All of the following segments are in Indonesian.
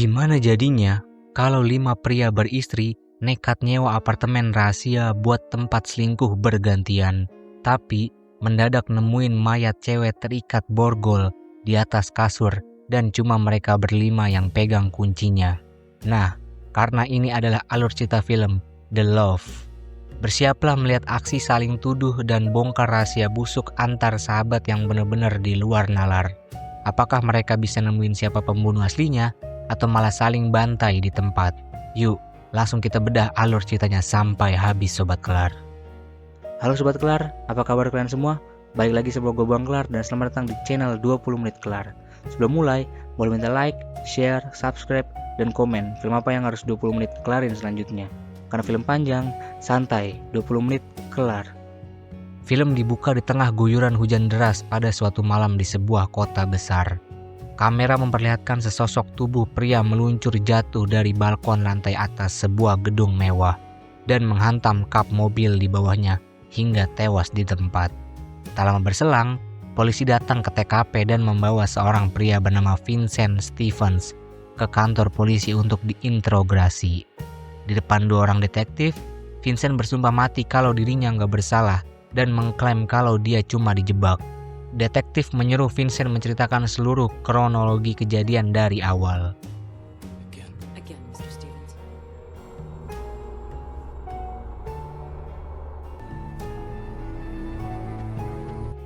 Gimana jadinya kalau 5 pria beristri nekat nyewa apartemen rahasia buat tempat selingkuh bergantian, tapi mendadak nemuin mayat cewek terikat borgol di atas kasur dan cuma mereka berlima yang pegang kuncinya. Nah, karena ini adalah alur cerita film The Love. Bersiaplah melihat aksi saling tuduh dan bongkar rahasia busuk antar sahabat yang benar-benar di luar nalar. Apakah mereka bisa nemuin siapa pembunuh aslinya atau malah saling bantai di tempat? Yuk, langsung kita bedah alur ceritanya sampai habis Sobat Kelar. Halo Sobat Kelar, apa kabar kalian semua? Balik lagi sebelum gue Bang Kelar dan selamat datang di channel 20 Menit Kelar. Sebelum mulai, boleh minta like, share, subscribe, dan komen film apa yang harus 20 menit kelarin selanjutnya. Karena film panjang, santai, 20 menit kelar. Film dibuka di tengah guyuran hujan deras pada suatu malam di sebuah kota besar. Kamera memperlihatkan sesosok tubuh pria meluncur jatuh dari balkon lantai atas sebuah gedung mewah dan menghantam kap mobil di bawahnya hingga tewas di tempat. Tak lama berselang, polisi datang ke TKP dan membawa seorang pria bernama Vincent Stevens ke kantor polisi untuk diinterogasi. Di depan 2 orang detektif, Vincent bersumpah mati kalau dirinya nggak bersalah dan mengklaim kalau dia cuma dijebak. Detektif menyuruh Vincent menceritakan seluruh kronologi kejadian dari awal. Again, Mr. Stevens.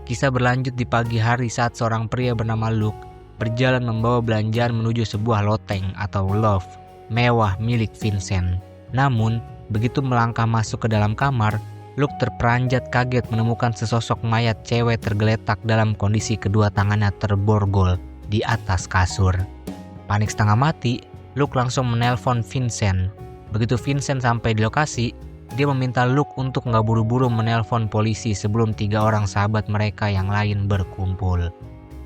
Kisah berlanjut di pagi hari saat seorang pria bernama Luke berjalan membawa belanjaan menuju sebuah loteng atau loft mewah milik Vincent. Namun, begitu melangkah masuk ke dalam kamar, Luke terperanjat kaget menemukan sesosok mayat cewek tergeletak dalam kondisi kedua tangannya terborgol di atas kasur. Panik setengah mati, Luke langsung menelpon Vincent. Begitu Vincent sampai di lokasi, dia meminta Luke untuk nggak buru-buru menelpon polisi sebelum 3 orang sahabat mereka yang lain berkumpul.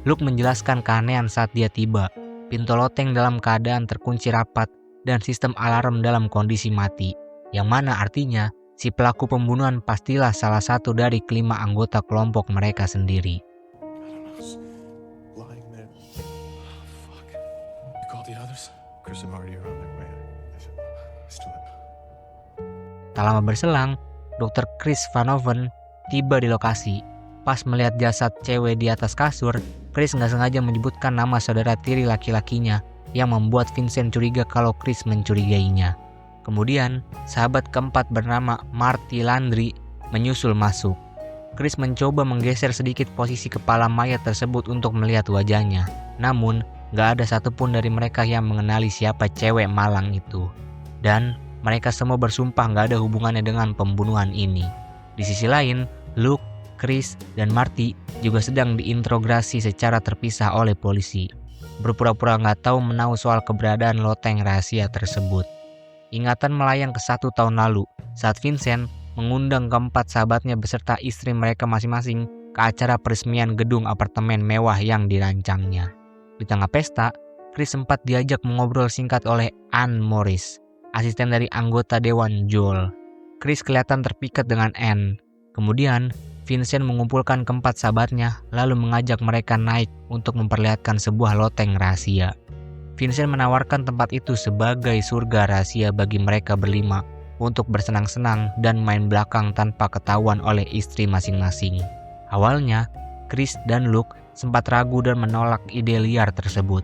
Luke menjelaskan keanehan saat dia tiba. Pintu loteng dalam keadaan terkunci rapat dan sistem alarm dalam kondisi mati, yang mana artinya si pelaku pembunuhan pastilah salah satu dari kelima anggota kelompok mereka sendiri. Tak lama berselang, Dr. Chris Vanoven tiba di lokasi. Pas melihat jasad cewek di atas kasur, Chris nggak sengaja menyebutkan nama saudara tiri laki-lakinya yang membuat Vincent curiga kalau Chris mencurigainya. Kemudian, sahabat keempat bernama Marty Landry menyusul masuk. Chris mencoba menggeser sedikit posisi kepala mayat tersebut untuk melihat wajahnya. Namun, gak ada satupun dari mereka yang mengenali siapa cewek malang itu. Dan, mereka semua bersumpah gak ada hubungannya dengan pembunuhan ini. Di sisi lain, Luke, Chris, dan Marty juga sedang diinterogasi secara terpisah oleh polisi. Berpura-pura gak tahu menahu soal keberadaan loteng rahasia tersebut. Ingatan melayang ke 1 tahun lalu saat Vincent mengundang keempat sahabatnya beserta istri mereka masing-masing ke acara peresmian gedung apartemen mewah yang dirancangnya. Di tengah pesta, Chris sempat diajak mengobrol singkat oleh Anne Morris, asisten dari anggota Dewan Joel. Chris kelihatan terpikat dengan Anne. Kemudian, Vincent mengumpulkan keempat sahabatnya lalu mengajak mereka naik untuk memperlihatkan sebuah loteng rahasia. Vincent menawarkan tempat itu sebagai surga rahasia bagi mereka berlima untuk bersenang-senang dan main belakang tanpa ketahuan oleh istri masing-masing. Awalnya, Chris dan Luke sempat ragu dan menolak ide liar tersebut.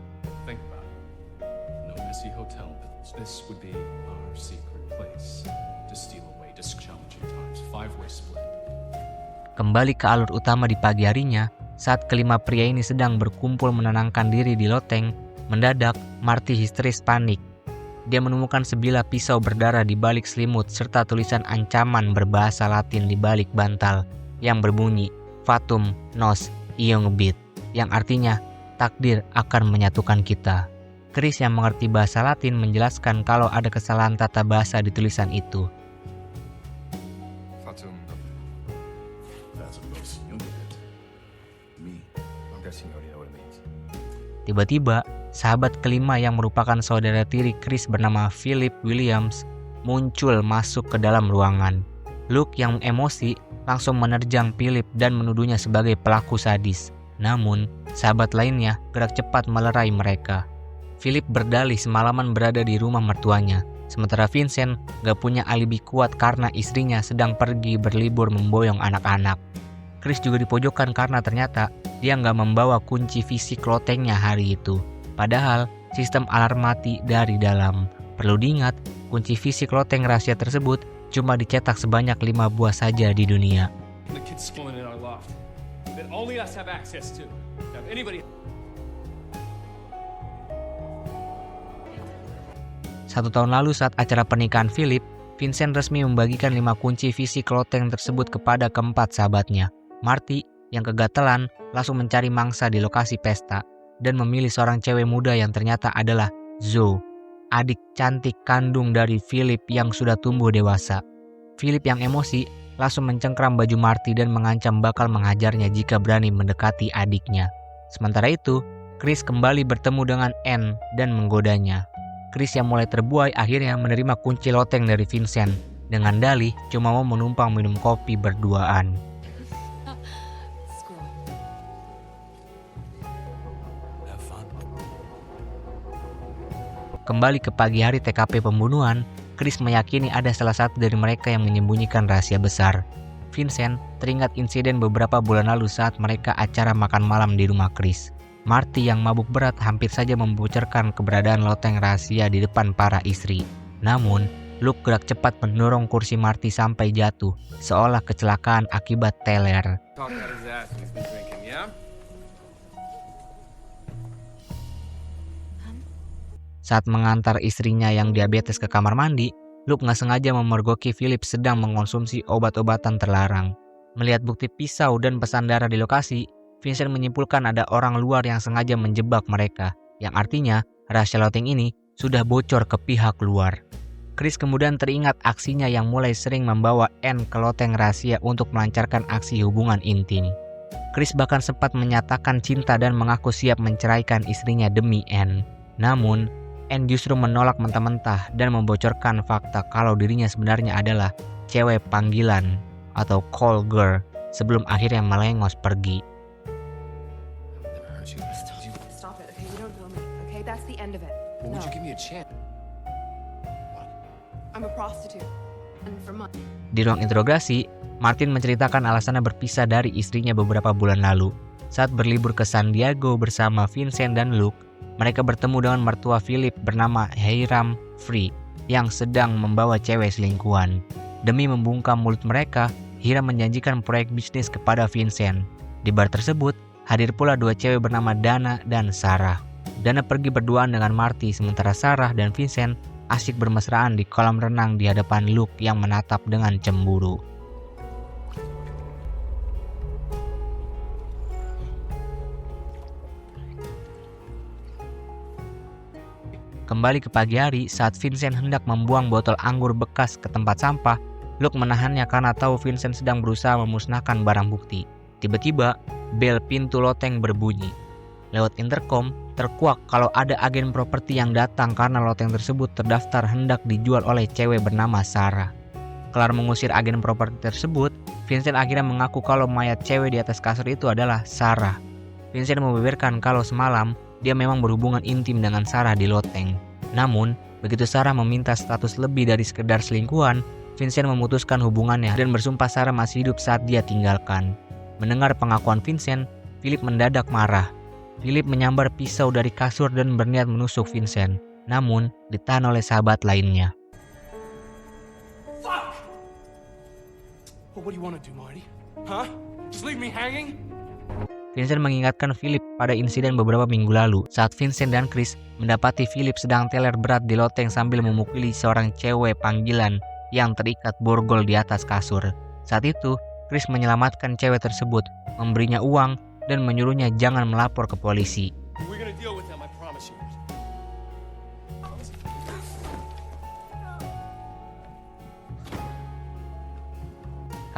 Kembali ke alur utama di pagi harinya, saat kelima pria ini sedang berkumpul menenangkan diri di loteng, mendadak Marty histeris panik. Dia menemukan sebilah pisau berdarah di balik selimut serta tulisan ancaman berbahasa Latin di balik bantal yang berbunyi Fatum nos iungbit, yang artinya takdir akan menyatukan kita. Chris yang mengerti bahasa Latin menjelaskan kalau ada kesalahan tata bahasa di tulisan itu. Tiba-tiba, sahabat kelima yang merupakan saudara tiri Chris bernama Philip Williams muncul masuk ke dalam ruangan. Luke yang emosi langsung menerjang Philip dan menuduhnya sebagai pelaku sadis. Namun, sahabat lainnya gerak cepat melerai mereka. Philip berdalih semalaman berada di rumah mertuanya, sementara Vincent gak punya alibi kuat karena istrinya sedang pergi berlibur memboyong anak-anak. Chris juga dipojokkan karena ternyata dia nggak membawa kunci fisik lotengnya hari itu. Padahal sistem alarm mati dari dalam. Perlu diingat, kunci fisik loteng rahasia tersebut cuma dicetak sebanyak 5 buah saja di dunia. The kid's stolen in our loft that only us have access to. Now, if anybody... 1 tahun lalu saat acara pernikahan Philip, Vincent resmi membagikan 5 kunci fisik loteng tersebut kepada keempat sahabatnya. Marty yang kegatelan langsung mencari mangsa di lokasi pesta dan memilih seorang cewek muda yang ternyata adalah Zoe, adik cantik kandung dari Philip yang sudah tumbuh dewasa. Philip yang emosi langsung mencengkram baju Marty dan mengancam bakal menghajarnya jika berani mendekati adiknya. Sementara itu, Chris kembali bertemu dengan Anne dan menggodanya. Chris yang mulai terbuai akhirnya menerima kunci loteng dari Vincent dengan dalih cuma mau menumpang minum kopi berduaan. Squirrel. Have fun. Kembali ke pagi hari TKP pembunuhan, Chris meyakini ada salah satu dari mereka yang menyembunyikan rahasia besar. Vincent teringat insiden beberapa bulan lalu saat mereka acara makan malam di rumah Chris. Marty yang mabuk berat hampir saja membocorkan keberadaan loteng rahasia di depan para istri. Namun, Luke gerak cepat mendorong kursi Marty sampai jatuh, seolah kecelakaan akibat teler. Talk out his ass when he's been drinking, yeah? Saat mengantar istrinya yang diabetes ke kamar mandi, Luke nggak sengaja memergoki Philip sedang mengonsumsi obat-obatan terlarang. Melihat bukti pisau dan pesan darah di lokasi, Vincent menyimpulkan ada orang luar yang sengaja menjebak mereka, yang artinya rahasia loteng ini sudah bocor ke pihak luar. Chris kemudian teringat aksinya yang mulai sering membawa Anne ke loteng rahasia untuk melancarkan aksi hubungan intim. Chris bahkan sempat menyatakan cinta dan mengaku siap menceraikan istrinya demi Anne. Namun, Anne justru menolak mentah-mentah dan membocorkan fakta kalau dirinya sebenarnya adalah cewek panggilan atau call girl sebelum akhirnya melengos pergi. I've never heard you. Stop it, okay? You don't know me, okay? That's the end of it. Well, would No. you give me a chance? I'm a prostitute. And for money. Di ruang interogasi, Martin menceritakan alasannya berpisah dari istrinya beberapa bulan lalu. Saat berlibur ke San Diego bersama Vincent dan Luke, mereka bertemu dengan mertua Philip bernama Hiram Free yang sedang membawa cewek selingkuhan. Demi membungkam mulut mereka, Hiram menjanjikan proyek bisnis kepada Vincent. Di bar tersebut, hadir pula 2 cewek bernama Dana dan Sarah. Dana pergi berduaan dengan Marty, sementara Sarah dan Vincent asyik bermesraan di kolam renang di hadapan Luke yang menatap dengan cemburu. Kembali ke pagi hari, saat Vincent hendak membuang botol anggur bekas ke tempat sampah, Luke menahannya karena tahu Vincent sedang berusaha memusnahkan barang bukti. Tiba-tiba, bel pintu loteng berbunyi. Lewat intercom, terkuak kalau ada agen properti yang datang karena loteng tersebut terdaftar hendak dijual oleh cewek bernama Sarah. Kelar mengusir agen properti tersebut, Vincent akhirnya mengaku kalau mayat cewek di atas kasur itu adalah Sarah. Vincent membeberkan kalau semalam dia memang berhubungan intim dengan Sarah di loteng. Namun, begitu Sarah meminta status lebih dari sekedar selingkuhan, Vincent memutuskan hubungannya dan bersumpah Sarah masih hidup saat dia tinggalkan. Mendengar pengakuan Vincent, Philip mendadak marah. Philip menyambar pisau dari kasur dan berniat menusuk Vincent, namun ditahan oleh sahabat lainnya. Fuck! Well, what do you want to do, Marty? Huh? Just leave me hanging? Vincent mengingatkan Philip pada insiden beberapa minggu lalu saat Vincent dan Chris mendapati Philip sedang teler berat di loteng sambil memukuli seorang cewek panggilan yang terikat borgol di atas kasur. Saat itu, Chris menyelamatkan cewek tersebut, memberinya uang, dan menyuruhnya jangan melapor ke polisi. We're gonna deal with them, I promise you.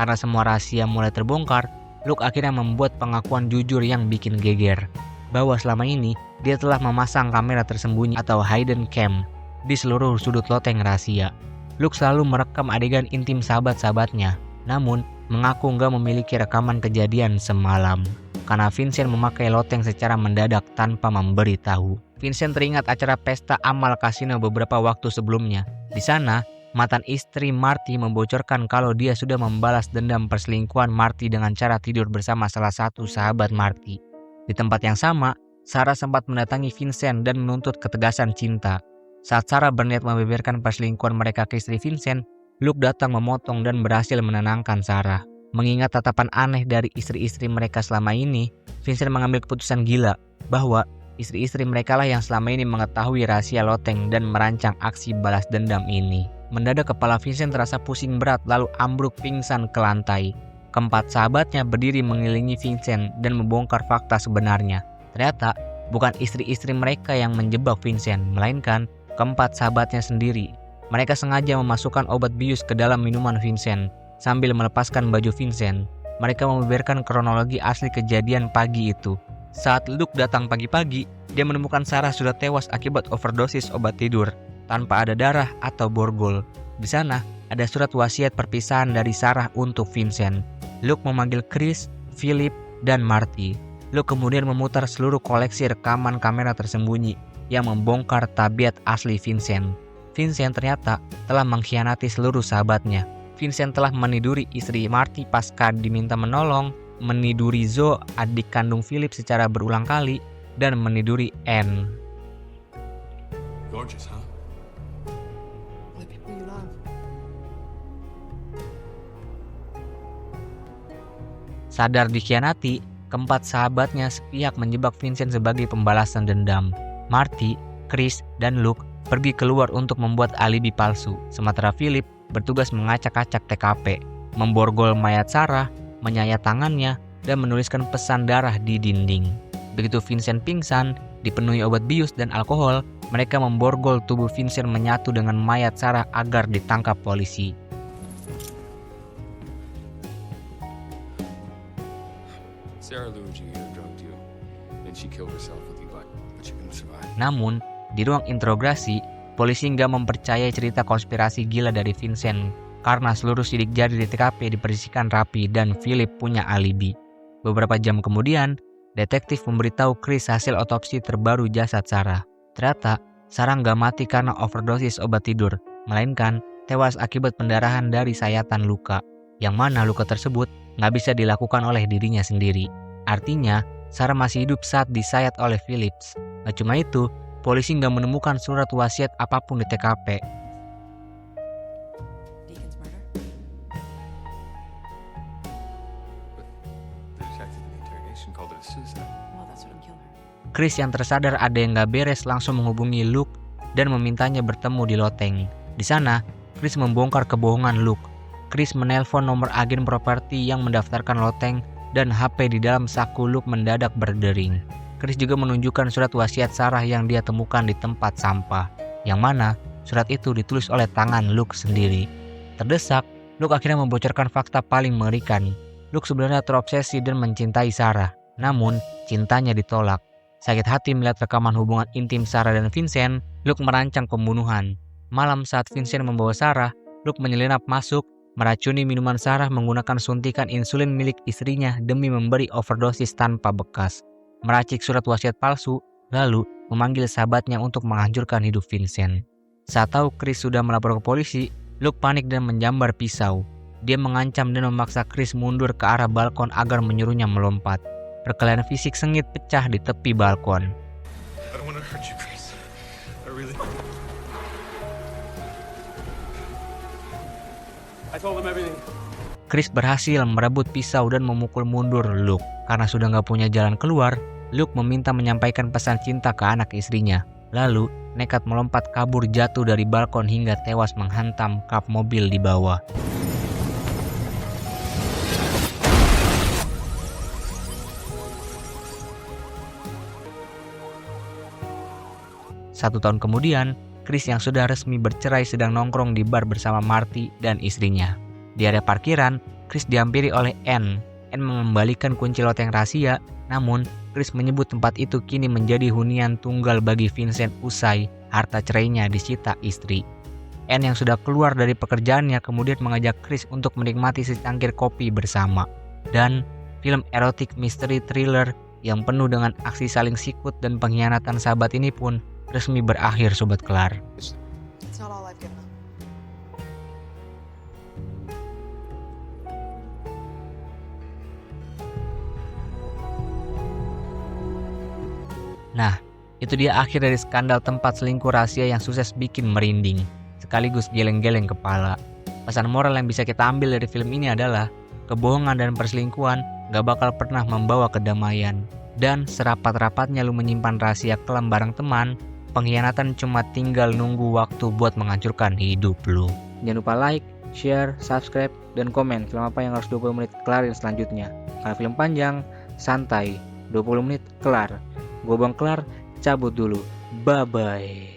Karena semua rahasia mulai terbongkar, Luke akhirnya membuat pengakuan jujur yang bikin geger. Bahwa selama ini, dia telah memasang kamera tersembunyi atau hidden cam di seluruh sudut loteng rahasia. Luke selalu merekam adegan intim sahabat-sahabatnya, namun mengaku nggak memiliki rekaman kejadian semalam. Karena Vincent memakai loteng secara mendadak tanpa memberitahu. Vincent teringat acara pesta amal kasino beberapa waktu sebelumnya. Di sana, mantan istri Marty membocorkan kalau dia sudah membalas dendam perselingkuhan Marty dengan cara tidur bersama salah satu sahabat Marty. Di tempat yang sama, Sarah sempat mendatangi Vincent dan menuntut ketegasan cinta. Saat Sarah berniat membeberkan perselingkuhan mereka ke istri Vincent, Luke datang memotong dan berhasil menenangkan Sarah. Mengingat tatapan aneh dari istri-istri mereka selama ini, Vincent mengambil keputusan gila bahwa istri-istri mereka lah yang selama ini mengetahui rahasia loteng dan merancang aksi balas dendam ini. Mendadak kepala Vincent terasa pusing berat lalu ambruk pingsan ke lantai. Keempat sahabatnya berdiri mengelilingi Vincent dan membongkar fakta sebenarnya. Ternyata bukan istri-istri mereka yang menjebak Vincent, melainkan keempat sahabatnya sendiri. Mereka sengaja memasukkan obat bius ke dalam minuman Vincent sambil melepaskan baju Vincent. Mereka membeberkan kronologi asli kejadian pagi itu. Saat Luke datang pagi-pagi, dia menemukan Sarah sudah tewas akibat overdosis obat tidur, tanpa ada darah atau borgol. Di sana, ada surat wasiat perpisahan dari Sarah untuk Vincent. Luke memanggil Chris, Philip, dan Marty. Luke kemudian memutar seluruh koleksi rekaman kamera tersembunyi yang membongkar tabiat asli Vincent. Vincent ternyata telah mengkhianati seluruh sahabatnya. Vincent telah meniduri istri Marty pasca diminta menolong, meniduri Zoe, adik kandung Philip secara berulang kali, dan meniduri Anne. Gorgeous, huh? The people you love. Sadar dikhianati, keempat sahabatnya sepihak menjebak Vincent sebagai pembalasan dendam. Marty, Chris, dan Luke pergi keluar untuk membuat alibi palsu, sementara Philip bertugas mengacak-acak TKP, memborgol mayat Sarah, menyayat tangannya, dan menuliskan pesan darah di dinding. Begitu Vincent pingsan, dipenuhi obat bius dan alkohol, mereka memborgol tubuh Vincent menyatu dengan mayat Sarah agar ditangkap polisi. Sarah Luigi drugged you, and she killed herself with you, but you can survive. Namun, di ruang interogasi, polisi nggak mempercayai cerita konspirasi gila dari Vincent karena seluruh sidik jari di TKP dibersihkan rapi dan Philip punya alibi. Beberapa jam kemudian, detektif memberitahu Chris hasil otopsi terbaru jasad Sarah. Ternyata, Sarah nggak mati karena overdosis obat tidur, melainkan tewas akibat pendarahan dari sayatan luka, yang mana luka tersebut nggak bisa dilakukan oleh dirinya sendiri. Artinya, Sarah masih hidup saat disayat oleh Phillips. Gak cuma itu, polisi nggak menemukan surat wasiat apapun di TKP. Deacon's murder? The detective in the interrogation called it a suicide. Well, that's what I'm killing her. Chris yang tersadar ada yang nggak beres langsung menghubungi Luke dan memintanya bertemu di loteng. Di sana, Chris membongkar kebohongan Luke. Chris menelpon nomor agen properti yang mendaftarkan loteng dan HP di dalam saku Luke mendadak berdering. Chris juga menunjukkan surat wasiat Sarah yang dia temukan di tempat sampah, yang mana surat itu ditulis oleh tangan Luke sendiri. Terdesak, Luke akhirnya membocorkan fakta paling mengerikan. Luke sebenarnya terobsesi dan mencintai Sarah, namun cintanya ditolak. Sakit hati melihat rekaman hubungan intim Sarah dan Vincent, Luke merancang pembunuhan. Malam saat Vincent membawa Sarah, Luke menyelinap masuk, meracuni minuman Sarah menggunakan suntikan insulin milik istrinya demi memberi overdosis tanpa bekas. Meracik surat wasiat palsu, lalu memanggil sahabatnya untuk menghancurkan hidup Vincent. Saat tahu Chris sudah melapor ke polisi, Luke panik dan menjambar pisau. Dia mengancam dan memaksa Chris mundur ke arah balkon agar menyuruhnya melompat. Perkelahian fisik sengit pecah di tepi balkon. I don't want to hurt you, Chris. I really. I told him everything. Chris berhasil merebut pisau dan memukul mundur Luke. Karena sudah nggak punya jalan keluar, Luke meminta menyampaikan pesan cinta ke anak istrinya. Lalu, nekat melompat kabur jatuh dari balkon hingga tewas menghantam kap mobil di bawah. Satu tahun kemudian, Chris yang sudah resmi bercerai sedang nongkrong di bar bersama Marty dan istrinya. Di area parkiran, Chris dihampiri oleh Anne. Anne mengembalikan kunci loteng rahasia, namun Chris menyebut tempat itu kini menjadi hunian tunggal bagi Vincent usai harta cerainya disita istri. Anne yang sudah keluar dari pekerjaannya kemudian mengajak Chris untuk menikmati secangkir kopi bersama. Dan film erotik misteri thriller yang penuh dengan aksi saling sikut dan pengkhianatan sahabat ini pun resmi berakhir Sobat Kelar. It's not all I've given up. Nah, itu dia akhir dari skandal tempat selingkuh rahasia yang sukses bikin merinding, sekaligus geleng-geleng kepala. Pesan moral yang bisa kita ambil dari film ini adalah, kebohongan dan perselingkuhan gak bakal pernah membawa kedamaian. Dan serapat-rapatnya lu menyimpan rahasia kelam bareng teman, pengkhianatan cuma tinggal nunggu waktu buat menghancurkan hidup lu. Jangan lupa like, share, subscribe, dan komen film apa yang harus 20 menit kelarin selanjutnya. Kalau film panjang, santai, 20 menit kelar. Gue Bang Kelar, cabut dulu. Bye-bye.